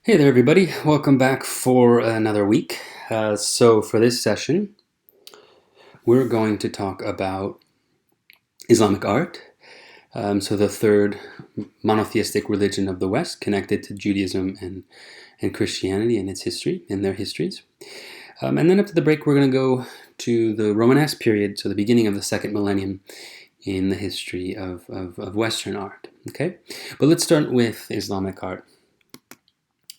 Hey there, everybody. Welcome back for another week. So, for this session, we're going to talk about Islamic art. So, the third monotheistic religion of the West, connected to Judaism and Christianity and its history and their histories. And then after the break, we're going to go to the Romanesque period, so the beginning of the second millennium in the history of Western art. Okay, but let's start with Islamic art.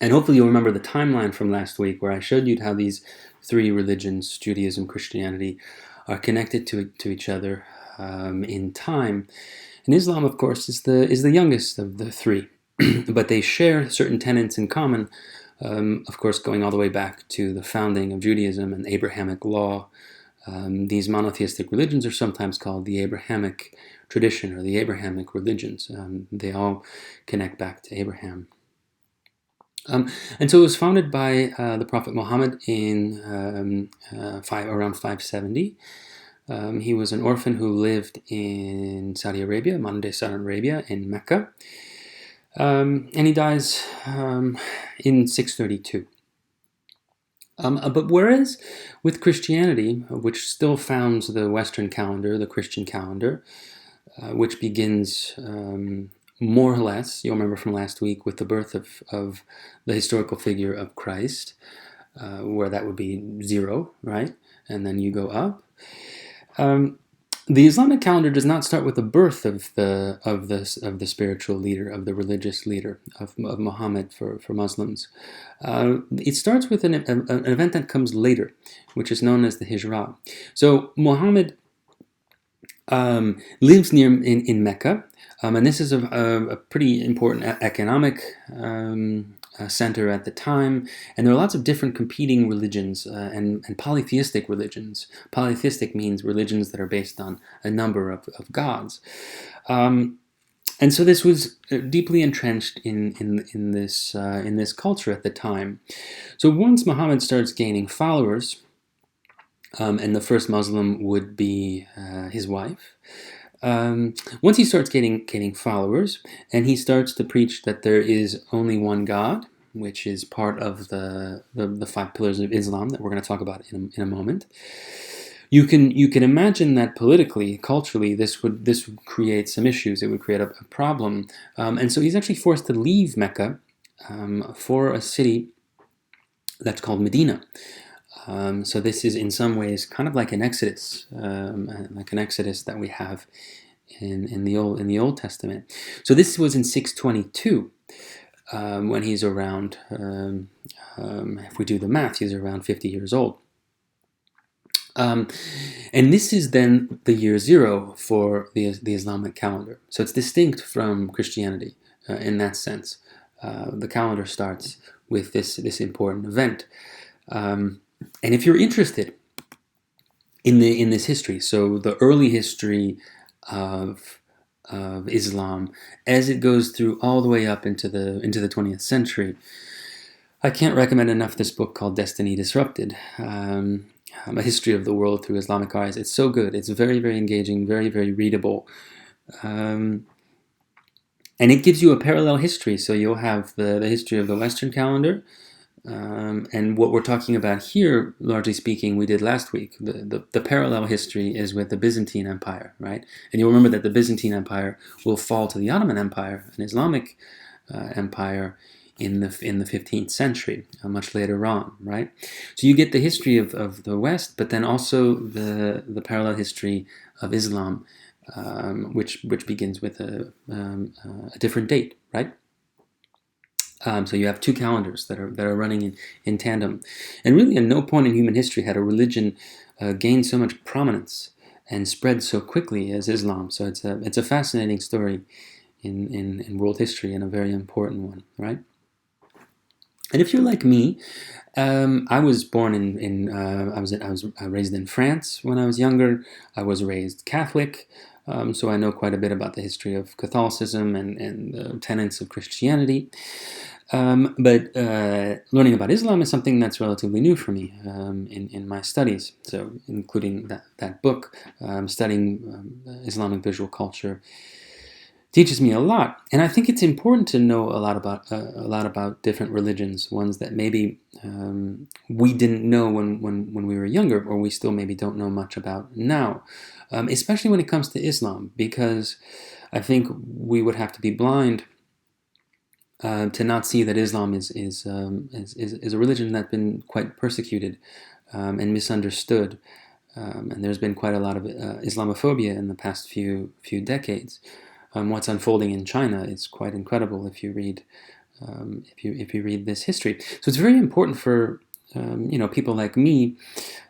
And hopefully you'll remember the timeline from last week where I showed you how these three religions, Judaism, Christianity, are connected to each other in time. And Islam, of course, is the youngest of the three, but they share certain tenets in common, of course, going all the way back to the founding of Judaism and Abrahamic law. These monotheistic religions are sometimes called the Abrahamic tradition or the Abrahamic religions. They all connect back to Abraham. And so it was founded by the Prophet Muhammad in around 570. He was an orphan who lived in Saudi Arabia, modern-day Saudi Arabia, in Mecca. And he dies in 632. But whereas with Christianity, which still founds the Western calendar, the Christian calendar, which begins more or less, you'll remember from last week, with the birth of the historical figure of Christ, where that would be 0, right? And then you go up. The Islamic calendar does not start with the birth of the spiritual leader, of the religious leader of Muhammad for Muslims. It starts with an event that comes later, which is known as the Hijrah. So Muhammad lives near in Mecca, and this is a pretty important economic center at the time, and there are lots of different competing religions and polytheistic religions. Polytheistic means religions that are based on a number of gods. And so this was deeply entrenched in this culture at the time. So once Muhammad starts gaining followers, and the first Muslim would be his wife. Once he starts getting followers, and he starts to preach that there is only one God, which is part of the 5 pillars of Islam that we're going to talk about in a moment. You can imagine that politically, culturally, this would create some issues. It would create a problem, and so he's actually forced to leave Mecca for a city that's called Medina. So this is in some ways kind of like an exodus, that we have in the Old Testament. So this was in 622 when he's around. If we do the math, he's around 50 years old. And this is then the year 0 for the Islamic calendar. So it's distinct from Christianity in that sense. The calendar starts with this important event. And if you're interested in this history, so the early history of Islam as it goes through all the way up into the 20th century, I can't recommend enough this book called Destiny Disrupted, a history of the world through Islamic eyes. It's so good. It's very, very engaging, very, very readable. And it gives you a parallel history. So you'll have the history of the Western calendar. And what we're talking about here, largely speaking, we did last week. The parallel history is with the Byzantine Empire, right? And you'll remember that the Byzantine Empire will fall to the Ottoman Empire, an Islamic empire, in the 15th century, much later on, right? So you get the history of the West, but then also the parallel history of Islam, which begins with a different date, right? So you have 2 calendars that are running in tandem, and really at no point in human history had a religion gained so much prominence and spread so quickly as Islam. So it's a fascinating story in world history, and a very important one, right? And if you're like me, I was born I was raised in France when I was younger. I was raised Catholic. So I know quite a bit about the history of Catholicism and the tenets of Christianity. But learning about Islam is something that's relatively new for me in my studies. So including that book, studying Islamic visual culture teaches me a lot, and I think it's important to know a lot about different religions, ones that maybe we didn't know when we were younger, or we still maybe don't know much about now, especially when it comes to Islam, because I think we would have to be blind to not see that Islam is a religion that's been quite persecuted and misunderstood, and there's been quite a lot of Islamophobia in the past few decades. What's unfolding in China is quite incredible if you read if you read this history. So it's very important for people like me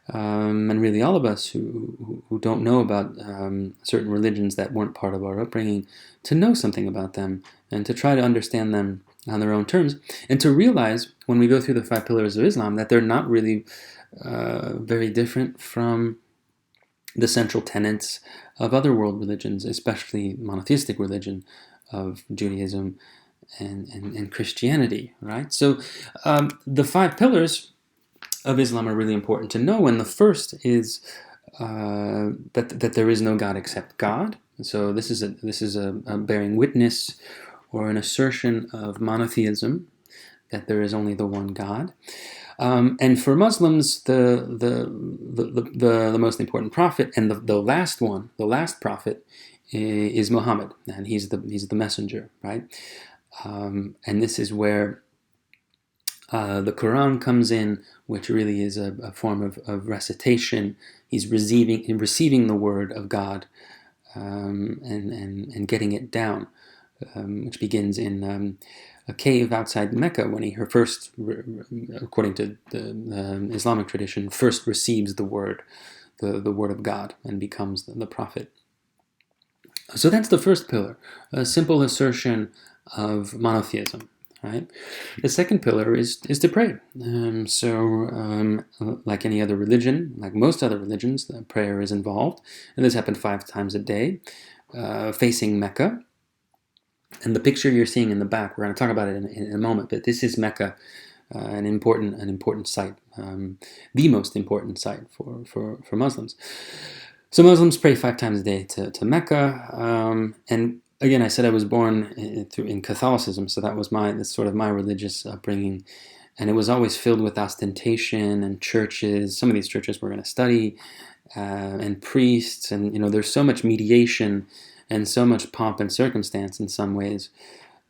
and really all of us who don't know about certain religions that weren't part of our upbringing to know something about them and to try to understand them on their own terms, and to realize when we go through the 5 pillars of Islam that they're not really very different from the central tenets of other world religions, especially monotheistic religion of Judaism and Christianity, right? So the 5 pillars of Islam are really important to know, and the first is that there is no God except God. So this is a bearing witness or an assertion of monotheism, that there is only the one God. And for Muslims, the most important prophet and the last one, the last prophet, is Muhammad, and he's the messenger, right? And this is where the Quran comes in, which really is a form of recitation. He's receiving the word of God and getting it down, which begins in a cave outside Mecca when he first, according to the Islamic tradition, first receives the word of God and becomes the prophet. So that's the first pillar, a simple assertion of monotheism. Right. The second pillar is to pray. Like any other religion, like most other religions, prayer is involved, and this happened 5 times a day, facing Mecca. And the picture you're seeing in the back, we're going to talk about it in a moment, but this is Mecca, an important site, the most important site for Muslims. So Muslims pray 5 times a day to Mecca, and again, I said I was born in Catholicism, so that's sort of my religious upbringing, and it was always filled with ostentation and churches. Some of these churches we're going to study, and priests, and there's so much mediation and so much pomp and circumstance in some ways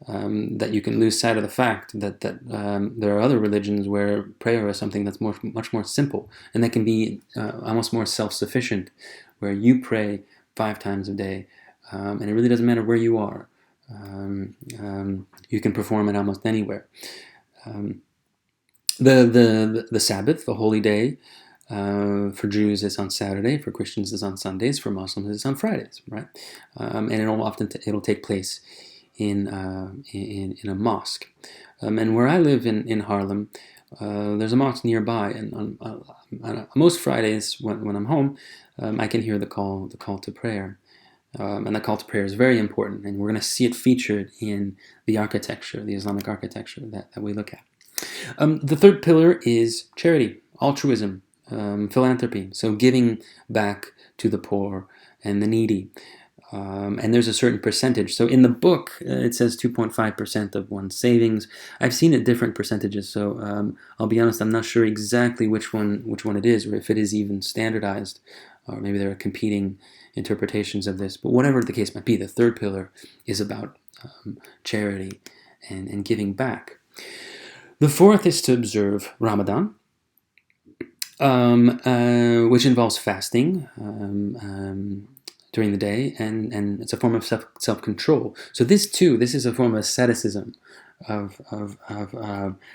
that you can lose sight of the fact that there are other religions where prayer is something that's much more simple, and that can be almost more self-sufficient, where you pray 5 times a day. And it really doesn't matter where you are. You can perform it almost anywhere. The Sabbath, the holy day, for Jews is on Saturday, for Christians is on Sundays, for Muslims it's on Fridays, right? And it'll take place in a mosque. And where I live in Harlem, there's a mosque nearby, and on most Fridays when I'm home, I can hear the call to prayer. And the call to prayer is very important, and we're going to see it featured in the architecture, the Islamic architecture that we look at. The third pillar is charity, altruism, philanthropy, so giving back to the poor and the needy. And there's a certain percentage. So in the book, it says 2.5% of one's savings. I've seen it different percentages, so I'll be honest, I'm not sure exactly which one it is, or if it is even standardized, or maybe there are competing interpretations of this. But whatever the case might be, the third pillar is about charity and giving back. The fourth is to observe Ramadan, which involves fasting during the day, and it's a form of self-control. So this is a form of asceticism, of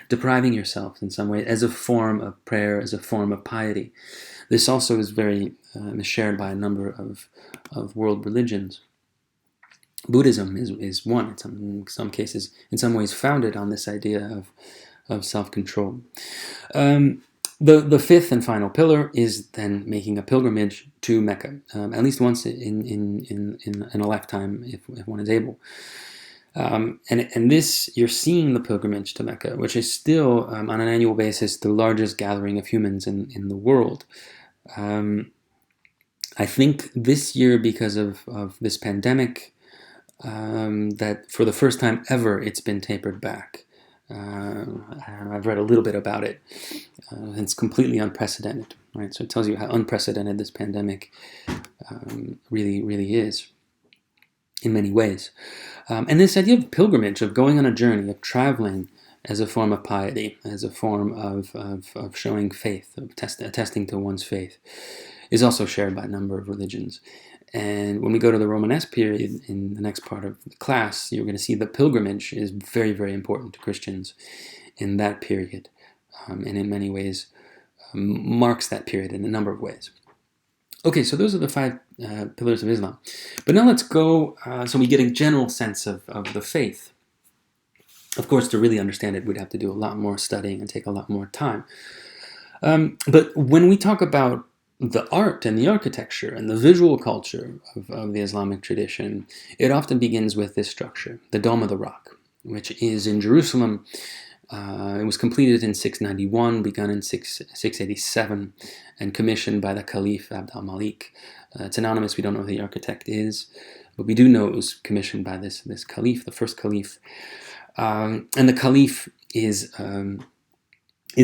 depriving yourself in some way, as a form of prayer, as a form of piety. This also is very shared by a number of world religions. Buddhism is one. It's in some cases, in some ways, founded on this idea of self-control. The fifth and final pillar is then making a pilgrimage to Mecca, at least once in a lifetime, if one is able. And this, you're seeing the pilgrimage to Mecca, which is still, on an annual basis, the largest gathering of humans in the world. I think this year, because of this pandemic, that for the first time ever it's been tapered back. I've read a little bit about it. It's completely unprecedented, right? So it tells you how unprecedented this pandemic really is in many ways. And this idea of pilgrimage, of going on a journey, of traveling as a form of piety, as a form of showing faith, of attesting to one's faith, is also shared by a number of religions. And when we go to the Romanesque period in the next part of the class, you're going to see the pilgrimage is very, very important to Christians in that period, and in many ways marks that period in a number of ways. Okay, so those are the 5 pillars of Islam. But now let's go, so we get a general sense of the faith. Of course, to really understand it, we'd have to do a lot more studying and take a lot more time. But when we talk about the art and the architecture and the visual culture of the Islamic tradition, it often begins with this structure, the Dome of the Rock, which is in Jerusalem. It was completed in 691, begun in 687, and commissioned by the Caliph Abd al-Malik. It's anonymous, we don't know who the architect is, but we do know it was commissioned by this Caliph, the first Caliph. And the Caliph is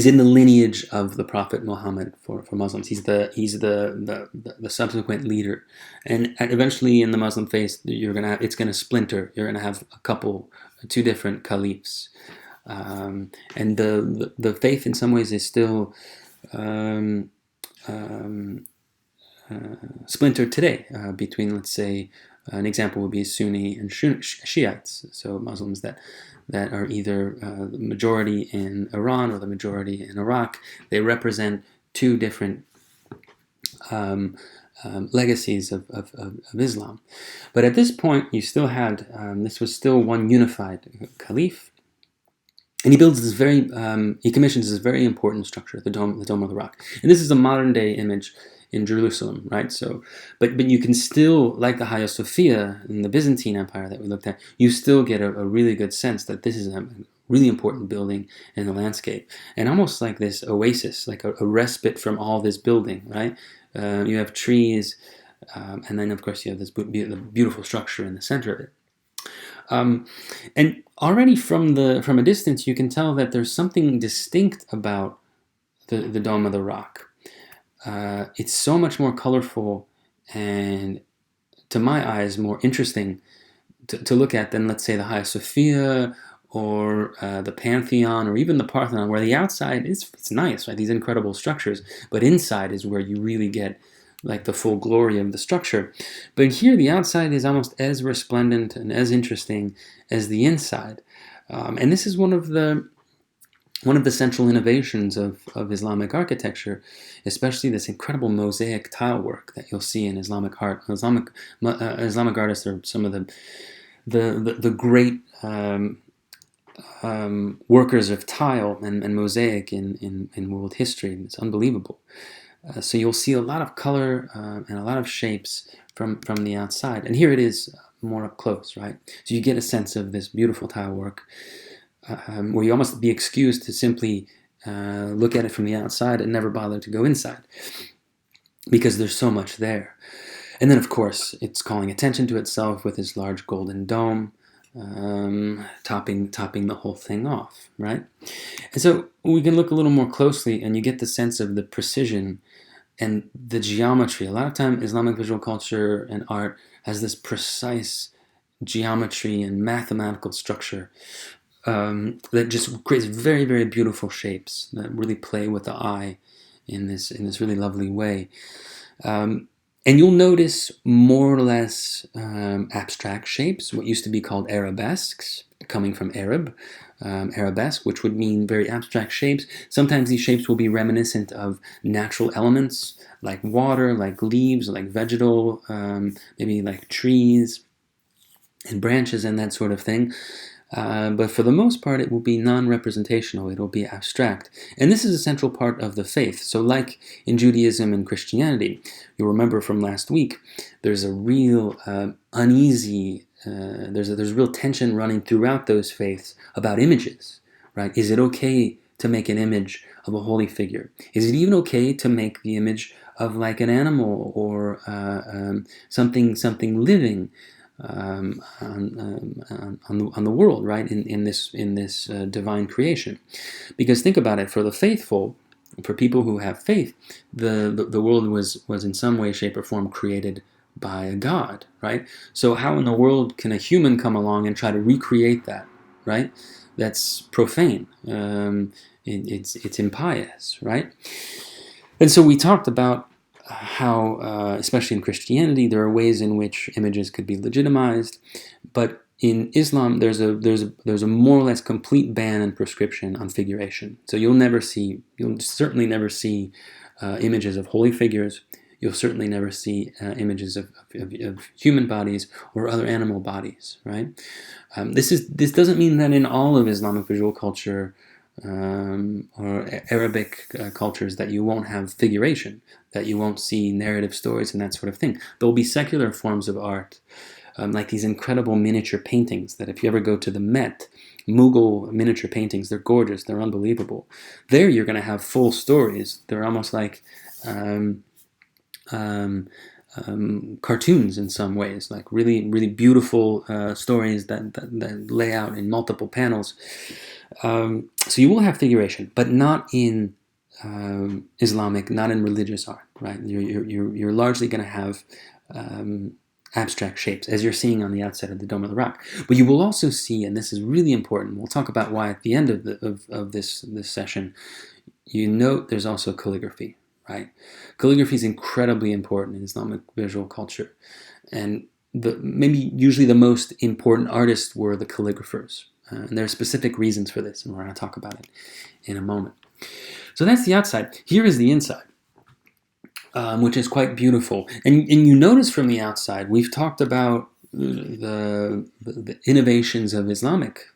in the lineage of the Prophet Muhammad for Muslims. He's the subsequent leader, and eventually in the Muslim faith, it's gonna splinter. You're gonna have 2 different caliphs, and the faith in some ways is still splintered today between, let's say, an example would be Sunni and Shiites, so Muslims that are either the majority in Iran or the majority in Iraq. They represent 2 different legacies of Islam. But at this point, you still had, this was still one unified caliph, and he builds this he commissions this very important structure, the Dome of the Rock. And this is a modern day image in Jerusalem, right? So, but you can still, like the Hagia Sophia in the Byzantine Empire that we looked at, you still get a really good sense that this is a really important building in the landscape, and almost like this oasis, like a respite from all this building, right? You have trees, and then of course you have this beautiful structure in the center of it. And already from a distance, you can tell that there's something distinct about the Dome of the Rock. It's so much more colorful and, to my eyes, more interesting to look at than, let's say, the Hagia Sophia or the Pantheon or even the Parthenon, where the outside it's nice, right? These incredible structures, but inside is where you really get like the full glory of the structure. But here, the outside is almost as resplendent and as interesting as the inside, and this is one of the central innovations of Islamic architecture, especially this incredible mosaic tile work that you'll see in Islamic art. Islamic artists are some of the great workers of tile and mosaic in world history. It's unbelievable. So you'll see a lot of color and a lot of shapes from the outside. And here it is more up close, right? So you get a sense of this beautiful tile work, where you almost be excused to simply look at it from the outside and never bother to go inside, because there's so much there. And then, of course, it's calling attention to itself with this large golden dome, topping the whole thing off, right? And so we can look a little more closely, and you get the sense of the precision and the geometry. A lot of time, Islamic visual culture and art has this precise geometry and mathematical structure that just creates very, very beautiful shapes that really play with the eye in this really lovely way. And you'll notice more or less abstract shapes, what used to be called arabesques, coming from Arab, arabesque, which would mean very abstract shapes. Sometimes these shapes will be reminiscent of natural elements, like water, like leaves, like vegetal, maybe like trees and branches and that sort of thing. But for the most part, it will be non-representational. It will be abstract. And this is a central part of the faith. So like in Judaism and Christianity, you'll remember from last week, there's a real uneasy, there's real tension running throughout those faiths about images, right? Is it okay to make an image of a holy figure? Is it even okay to make the image of like an animal or something living? on the world, right? In this divine creation, because think about it: for the faithful, for people who have faith, the world was in some way, shape, or form created by a God, right? So how in the world can a human come along and try to recreate that, right? That's profane. It's impious, right? And so we talked about how, especially in Christianity, there are ways in which images could be legitimized, but in Islam, there's a more or less complete ban and prescription on figuration. So you'll certainly never see images of holy figures. You'll certainly never see images of human bodies or other animal bodies, right? This doesn't mean that in all of Islamic visual culture or Arabic cultures that you won't have figuration, that you won't see narrative stories and that sort of thing. There will be secular forms of art, like these incredible miniature paintings that if you ever go to the Met, Mughal miniature paintings, they're gorgeous, they're unbelievable. There you're going to have full stories. They're almost like cartoons in some ways, like really, really beautiful stories that lay out in multiple panels. So you will have figuration, but not in Islamic, not in religious art, right? You're largely going to have abstract shapes, as you're seeing on the outside of the Dome of the Rock. But you will also see, and this is really important, we'll talk about why at the end of this session, you note there's also calligraphy, right? Calligraphy is incredibly important in Islamic visual culture. And maybe usually the most important artists were the calligraphers. And there are specific reasons for this, and we're going to talk about it in a moment. So that's the outside. Here is the inside, which is quite beautiful. And you notice from the outside, we've talked about the innovations of Islamic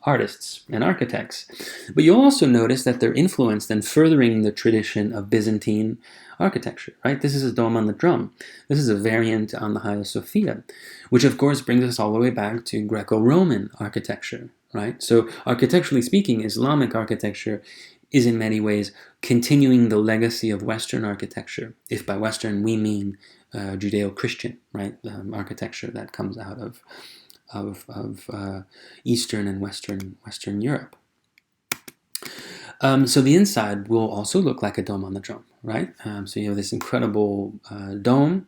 artists and architects. But you'll also notice that they're influenced and furthering the tradition of Byzantine architecture, right? This is a dome on the drum. This is a variant on the Hagia Sophia, which of course brings us all the way back to Greco-Roman architecture, right? So architecturally speaking, Islamic architecture is in many ways continuing the legacy of Western architecture. If by Western we mean Judeo-Christian, right? Architecture that comes out of Eastern and Western Europe. So the inside will also look like a dome on the drum, right? So you have this incredible dome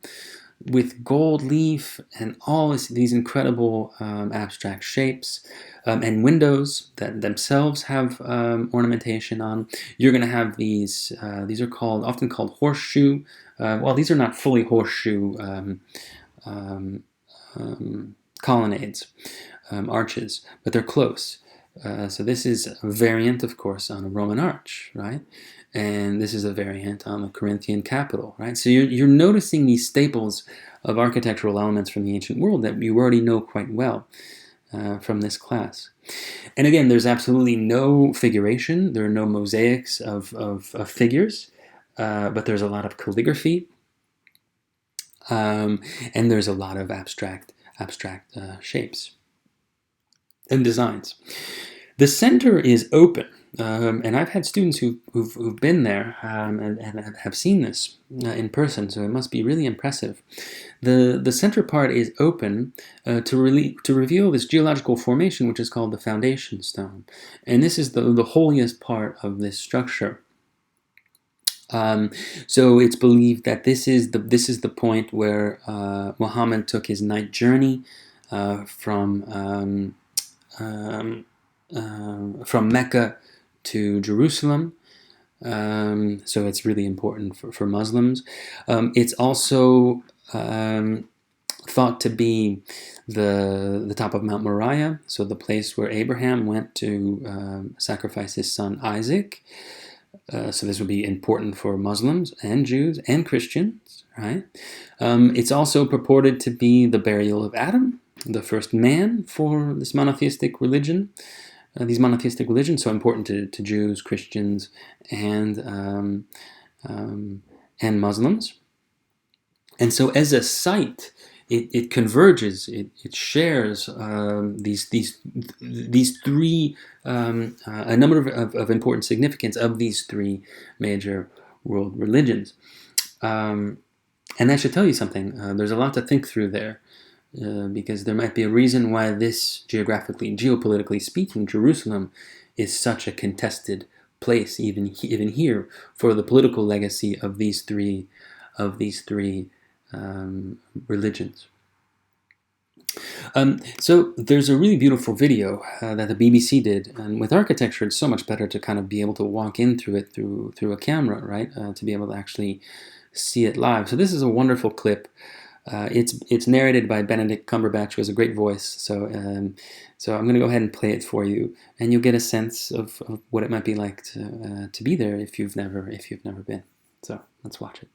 with gold leaf and all these incredible abstract shapes and windows that themselves have ornamentation on. You're going to have these are often called horseshoe. Well, these are not fully horseshoe colonnades, arches, but they're close. So this is a variant, of course, on a Roman arch, right? And this is a variant on the Corinthian Capitol, right? So you're noticing these staples of architectural elements from the ancient world that you already know quite well from this class. And again, there's absolutely no figuration. There are no mosaics of figures, but there's a lot of calligraphy, and there's a lot of abstract shapes and designs. The center is open, and I've had students who've been there and have seen this in person, so it must be really impressive. The center part is open to reveal this geological formation, which is called the foundation stone, and this is the holiest part of this structure. So it's believed that this is the point where Muhammad took his night journey from Mecca to Jerusalem. So it's really important for Muslims. It's also thought to be the top of Mount Moriah, so the place where Abraham went to sacrifice his son Isaac. So this would be important for Muslims and Jews and Christians, right? It's also purported to be the burial of Adam, the first man for this monotheistic religion. These monotheistic religions, so important to Jews, Christians, and Muslims. And so as a site, it converges, it shares these three, a number of important significance of these three major world religions. And that should tell you something. There's a lot to think through there. because there might be a reason why this, geographically and geopolitically speaking, Jerusalem is such a contested place, even here, for the political legacy of these three religions. So there's a really beautiful video that the BBC did, and with architecture, it's so much better to kind of be able to walk in through it through a camera, right? To be able to actually see it live. So this is a wonderful clip. It's narrated by Benedict Cumberbatch, who has a great voice. So so I'm going to go ahead and play it for you, and you'll get a sense of what it might be like to be there if you've never been. So let's watch it.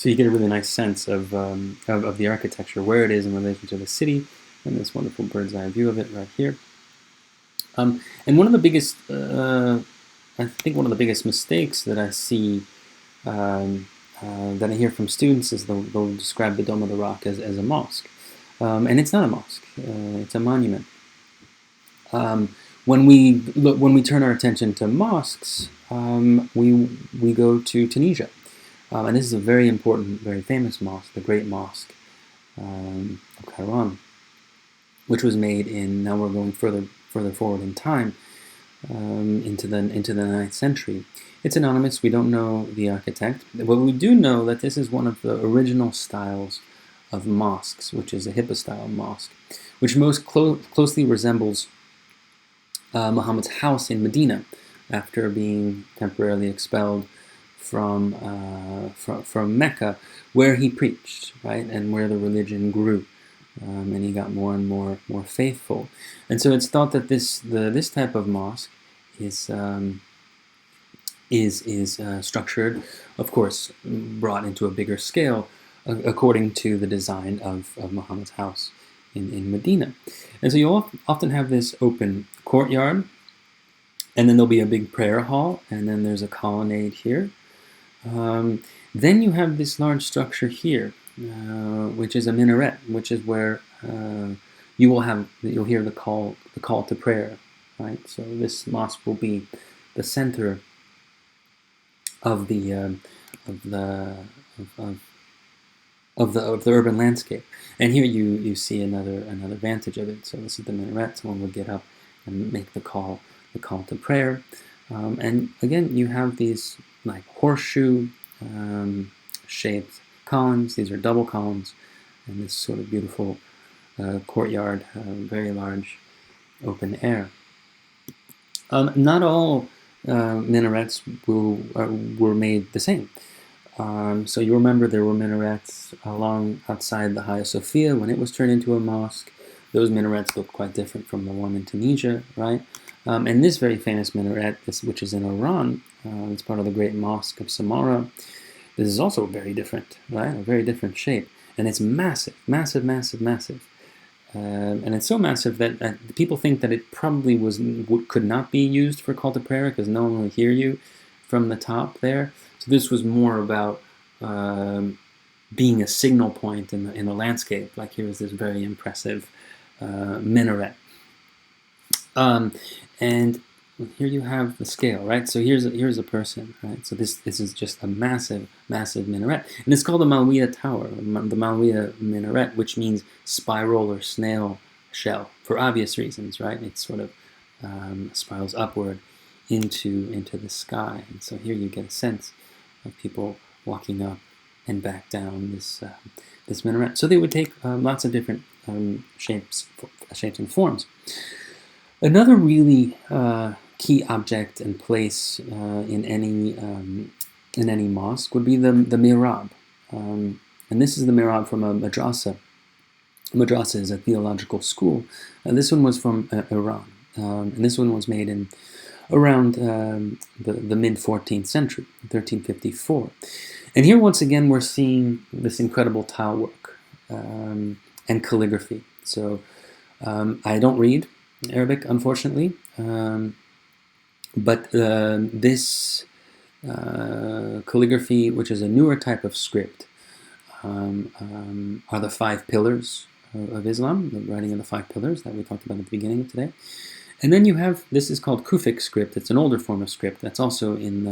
So you get a really nice sense of the architecture, where it is in relation to the city, and this wonderful bird's eye view of it right here. And one of the biggest, I think one of the biggest mistakes that I see, that I hear from students is they'll describe the Dome of the Rock as a mosque. And it's not a mosque, it's a monument. When we turn our attention to mosques, we go to Tunisia. And this is a very important, very famous mosque, the Great Mosque of Kairouan, which was made in, now we're going further forward in time, into the 9th century. It's anonymous, we don't know the architect, but we do know that this is one of the original styles of mosques, which is a Hippo-style mosque, which most closely resembles Muhammad's house in Medina after being temporarily expelled from Mecca, where he preached, right, and where the religion grew, and he got more and more faithful. And so it's thought that this type of mosque is structured, of course, brought into a bigger scale, according to the design of Muhammad's house in Medina. And so you'll often have this open courtyard, and then there'll be a big prayer hall, and then there's a colonnade here. Then you have this large structure here, which is a minaret, which is where you'll hear the call to prayer, right? So this mosque will be the center of the urban landscape. And here you see another vantage of it. So this is the minaret. Someone would get up and make the call to prayer. And again, you have these like horseshoe shaped columns. These are double columns, and this sort of beautiful courtyard, very large open air. Not all minarets were made the same. So you remember there were minarets along outside the Hagia Sophia when it was turned into a mosque. Those minarets look quite different from the one in Tunisia, right? And this very famous minaret, which is in Iran, it's part of the Great Mosque of Samarra. This is also very different, right? A very different shape. And it's massive, massive, massive, massive. And it's so massive that people think that it probably could not be used for call to prayer because no one will hear you from the top there. So this was more about being a signal point in the landscape. Like here's this very impressive minaret. And here you have the scale, right? So here's a person, right? So this is just a massive, massive minaret. And it's called the Malwiya Tower, the Malwiya minaret, which means spiral or snail shell, for obvious reasons, right? It sort of spirals upward into the sky. And so here you get a sense of people walking up and back down this minaret. So they would take lots of different shapes and forms. Another really key object and place in any mosque would be the mihrab, and this is the mihrab from a madrasa. A madrasa is a theological school. This one was from Iran, and this one was made in around the mid 14th century, 1354. And here once again we're seeing this incredible tile work and calligraphy. So I don't read Arabic, unfortunately, but this calligraphy, which is a newer type of script, are the 5 pillars of Islam, the writing of the 5 pillars that we talked about at the beginning of today. And then you have, this is called Kufic script. It's an older form of script that's also in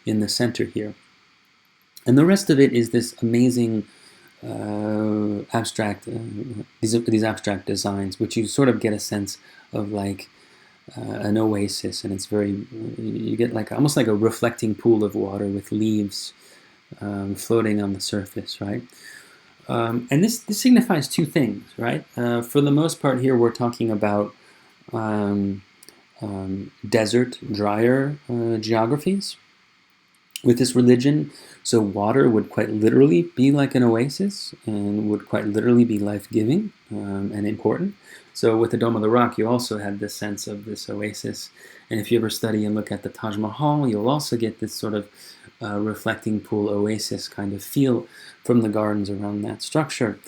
the center here. And the rest of it is this amazing abstract, these abstract designs, which you sort of get a sense of like an oasis, and it's you get like almost like a reflecting pool of water with leaves floating on the surface, right? And this signifies 2 things, right? For the most part here we're talking about desert, drier geographies with this religion. So water would quite literally be like an oasis and would quite literally be life-giving and important. So with the Dome of the Rock, you also had this sense of this oasis. And if you ever study and look at the Taj Mahal, you'll also get this sort of reflecting pool oasis kind of feel from the gardens around that structure.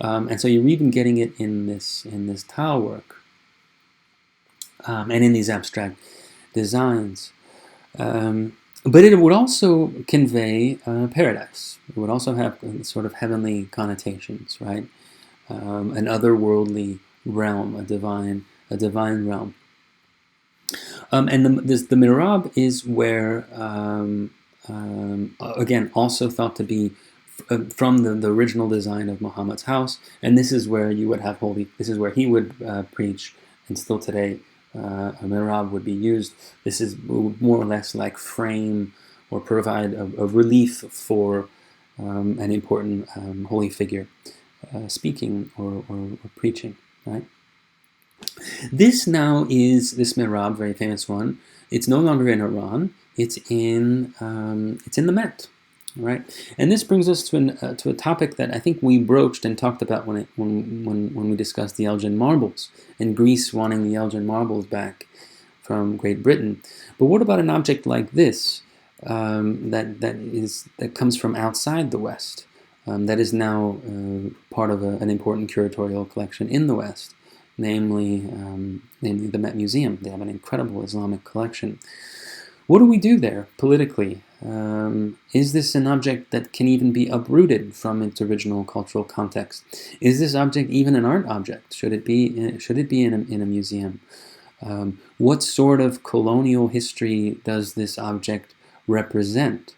And so you're even getting it in this tile work and in these abstract designs. But it would also convey paradise. It would also have sort of heavenly connotations, right? An otherworldly realm, a divine realm. And the mihrab is where, again, also thought to be from the original design of Muhammad's house, and this is where you would have this is where he would preach, and still today a mihrab would be used. This is more or less like frame or provide a relief for an important holy figure speaking or preaching, right? This now is this mihrab, very famous one. It's no longer in Iran. It's in the Met, right? And this brings us to a topic that I think we broached and talked about when we discussed the Elgin marbles and Greece wanting the Elgin marbles back from Great Britain. But what about an object like this that comes from outside the West, that is now part of an important curatorial collection in the West? Namely the Met Museum. They have an incredible Islamic collection. What do we do there politically? Is this an object that can even be uprooted from its original cultural context? Is this object even an art object? Should it be in a museum? What sort of colonial history does this object represent?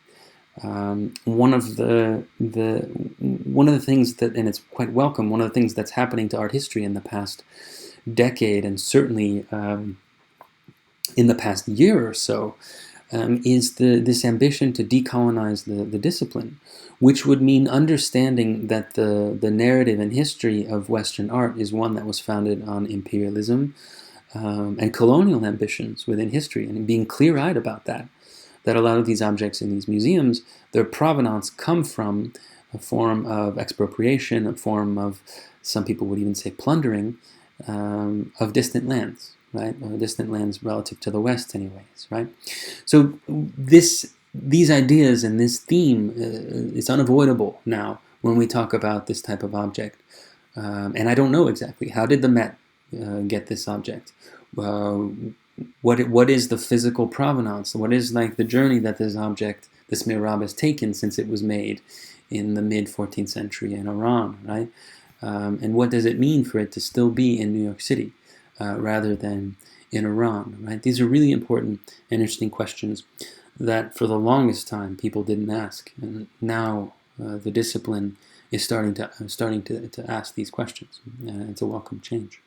One of the things that, and it's quite welcome, one of the things that's happening to art history in the past decade, and certainly in the past year or so, is this ambition to decolonize the discipline, which would mean understanding that the narrative and history of Western art is one that was founded on imperialism and colonial ambitions within history, and being clear-eyed about that a lot of these objects in these museums, their provenance come from a form of expropriation, a form of, some people would even say, plundering of distant lands, right? Or distant lands relative to the West anyways, right? So these ideas and this theme is unavoidable now when we talk about this type of object. And I don't know exactly, how did the Met get this object? What is the physical provenance? What is like the journey that this object, this mihrab, has taken since it was made in the mid 14th century in Iran, right? And what does it mean for it to still be in New York City rather than in Iran, right? These are really important and interesting questions that for the longest time people didn't ask, and now the discipline is starting to ask these questions. It's a welcome change.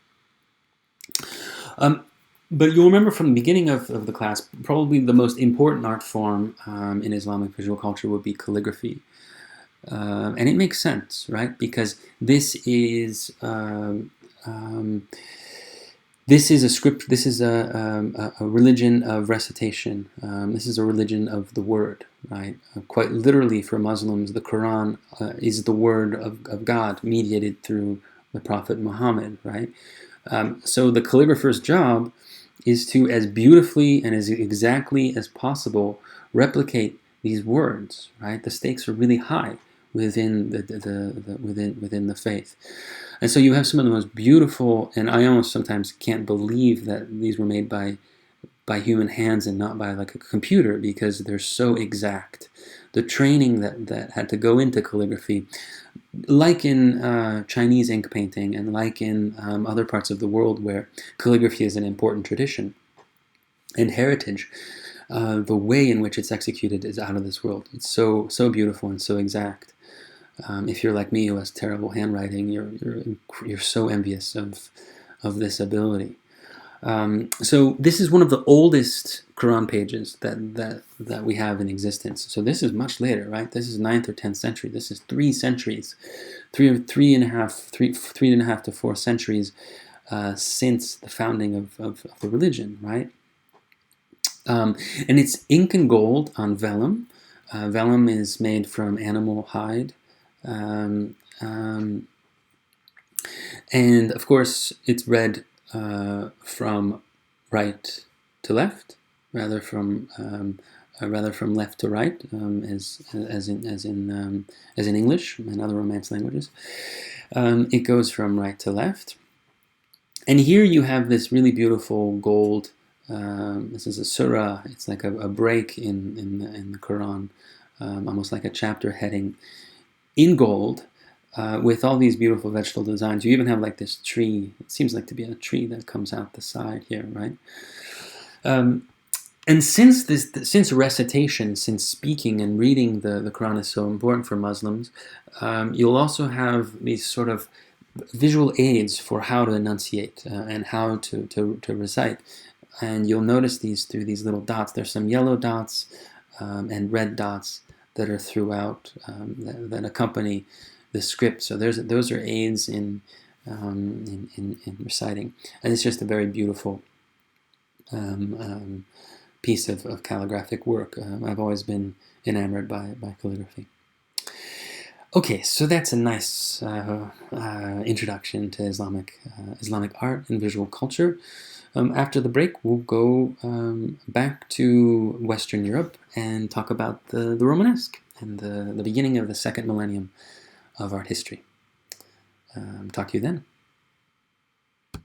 But you'll remember from the beginning of the class, probably the most important art form in Islamic visual culture would be calligraphy. And it makes sense, right? Because this is a script. This is a religion of recitation. This is a religion of the word, right? Quite literally, for Muslims, the Quran is the word of God, mediated through the Prophet Muhammad, right? So the calligrapher's job is to, as beautifully and as exactly as possible, replicate these words, right? The stakes are really high within within the faith. And so you have some of the most beautiful, and I almost sometimes can't believe that these were made by human hands and not by like a computer, because they're so exact. The training that had to go into calligraphy, like in Chinese ink painting and like in other parts of the world where calligraphy is an important tradition and heritage, the way in which it's executed is out of this world. It's so beautiful and so exact. If you're like me, who has terrible handwriting, you're so envious of this ability. So this is one of the oldest Quran pages that we have in existence. So this is much later, right? This is 9th or 10th century. This is 3 centuries, three and a half to 4 centuries since the founding of the religion, right? And it's ink and gold on vellum. Vellum is made from animal hide. And of course, it's read from right to left, rather from rather from left to right, as in English and other Romance languages. It goes from right to left. And here you have this really beautiful gold. This is a surah. It's like a break in the Quran, almost like a chapter heading in gold, with all these beautiful vegetable designs. You even have like this tree. It seems like to be a tree that comes out the side here, right? And since recitation, since speaking and reading the Quran is so important for Muslims, you'll also have these sort of visual aids for how to enunciate and how to recite. And you'll notice these through these little dots. There's some yellow dots and red dots that are throughout that accompany the script. So those are aids in reciting, and it's just a very beautiful piece of calligraphic work. I've always been enamored by calligraphy. Okay, so that's a nice introduction to Islamic art and visual culture. After the break, we'll go back to Western Europe and talk about the Romanesque and the beginning of the second millennium of art history. Talk to you then.